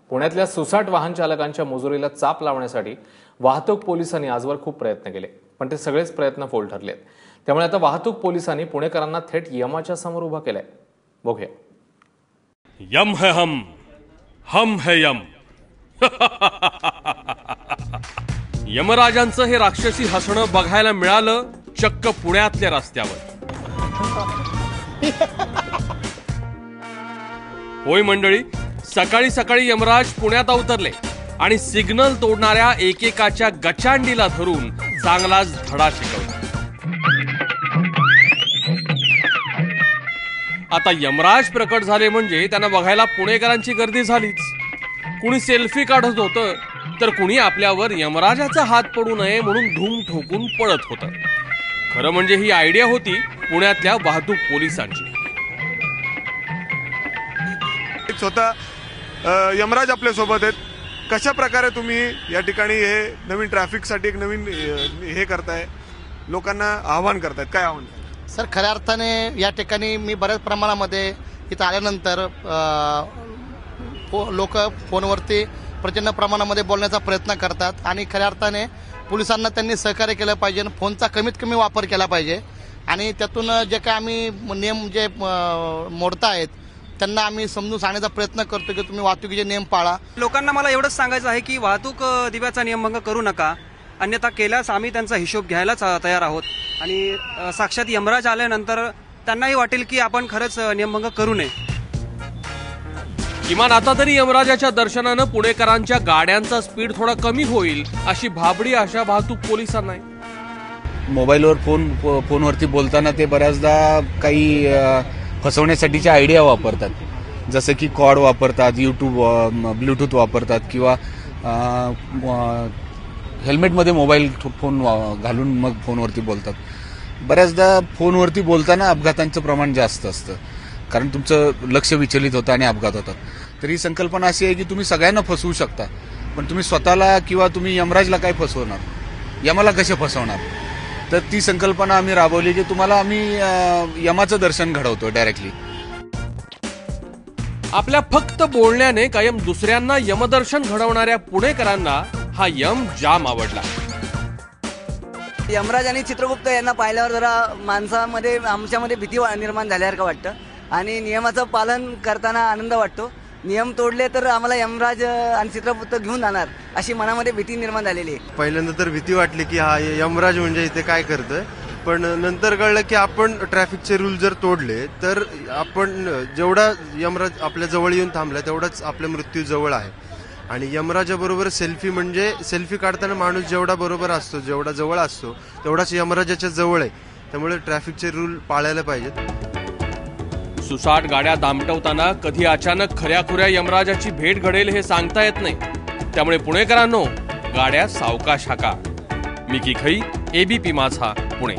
पुण्यातल्या सुसाट वाहन चालकांच्या मुजुरीला चाप लावण्यासाठी वाहतूक पोलिसांनी आजवर खूप प्रयत्न केले, पण ते सगळेच प्रयत्न फोल ठरलेत। त्यामुळे आता वाहतूक पोलिसांनी पुणेकरांना थेट यमाच्या समोर उभा केलाय। बघूया। यम है हम है यम। यमराजांचं हे राक्षसी हसणं बघायला मिळालं चक्क पुण्यातल्या रस्त्यावर। होय मंडळी, सकाळी सकाळी यमराज पुण्यात अवतरले आणि सिग्नल तोडणाऱ्या एकेकाच्या गचांडीला धरून चांगलाच धडा शिकवला। आता यमराज प्रकट झाले म्हणजे त्यांना बघायला पुणेकरांची गर्दी झालीच। कुणी सेल्फी काढत होतं, तर कुणी आपल्यावर यमराजाचा हात पडू नये म्हणून धूम ठोकून पळत होतं। खरं म्हणजे ही आयडिया होती पुण्यातल्या वाहतूक पोलिसांची। स्वतः यमराज आपल्या सोबत आहेत। कशा प्रकारे तुम्ही या ठिकाणी हे नवीन ट्रॅफिकसाठी एक नवीन हे करताय, लोकांना आव्हान करतायत, काय आव्हान? सर, खऱ्या अर्थाने या ठिकाणी मी बऱ्याच प्रमाणामध्ये इथं आल्यानंतर लोक फोनवरती प्रचंड प्रमाणामध्ये बोलण्याचा प्रयत्न करतात आणि खऱ्या अर्थाने पोलिसांना त्यांनी सहकार्य केलं पाहिजे, फोनचा कमीत कमी वापर केला पाहिजे आणि त्यातून जे काय आम्ही नियम जे मोडतायत त्यांना आम्ही समजून सांगण्याचा प्रयत्न करतो की तुम्ही वाहतुकीचे नियम पाळा। लोकांना मला एवढंच सांगायचं आहे की वाहतूक दिव्याचा नियमभंग करू नका, अन्यथा केल्यास आम्ही त्यांचा हिशोब घ्यायलाच तयार आहोत आणि साक्षात यमराज आल्यानंतर त्यांनाही वाटेल की आपण खरंच नियमभंग करू नये। किमान आता तरी यमराजाच्या दर्शनानं पुणेकरांच्या गाड्यांचा स्पीड थोडा कमी होईल अशी भाबडी आशा वाहतूक पोलिसांना आहे। मोबाईलवर फोनवरती बोलताना ते बऱ्याचदा काही फसवण्यासाठीच्या आयडिया वापरतात, जसं की कॉड वापरतात, यूट्यूब ब्लूटूथ वापरतात किंवा हेल्मेटमध्ये मोबाईल फोन घालून मग फोनवरती बोलतात। बऱ्याचदा फोनवरती बोलताना अपघातांचं प्रमाण जास्त असतं, कारण तुमचं लक्ष विचलित होतं आणि अपघात होतात। तर ही संकल्पना अशी आहे की तुम्ही सगळ्यांना फसवू शकता, पण तुम्ही स्वतःला किंवा तुम्ही यमराजला काय फसवणार, यमाला कसे फसवणार? तर ती संकल्पना आम्ही राबवली की तुम्हाला आम्ही यमाचं दर्शन घडवतो डायरेक्टली। आपल्या फक्त बोलण्याने कायम दुसऱ्यांना यमदर्शन घडवणाऱ्या पुणेकरांना हा यम जाम आवडला। यमराज आणि चित्रगुप्त यांना पाहिल्यावर जरा माणसामध्ये आमच्यामध्ये भीती निर्माण झाल्यासारखं वाटतं आणि नियमाचं पालन करताना आनंद वाटतो। नियम तोडले तर आम्हाला यमराज आणि चित्रगुप्त घेऊन जाणार अशी मनामध्ये भीती निर्माण झालेली आहे। पहिल्यांदा तर भीती वाटली की हा यमराज म्हणजे इथे काय करतोय, पण नंतर कळलं की आपण ट्रॅफिकचे रूल जर तोडले तर आपण जेवढा यमराज आपल्या जवळ येऊन थांबला तेवढाच आपल्या मृत्यू जवळ आहे। आणि यमराजाबरोबर सेल्फी म्हणजे सेल्फी काढताना माणूस जेवढा बरोबर असतो, जेवढा जवळ असतो तेवढाच यमराजाच्या जवळ आहे। त्यामुळे ट्रॅफिकचे रूल पाळायला पाहिजेत। सुसाट गाड्या दामटवताना कधी अचानक खऱ्याखुऱ्या यमराजाची भेट घडेल हे सांगता येत नाही। त्यामुळे पुणेकरांनो, गाड्या सावकाश हाका। मिकी खई, एबीपी माझा, पुणे।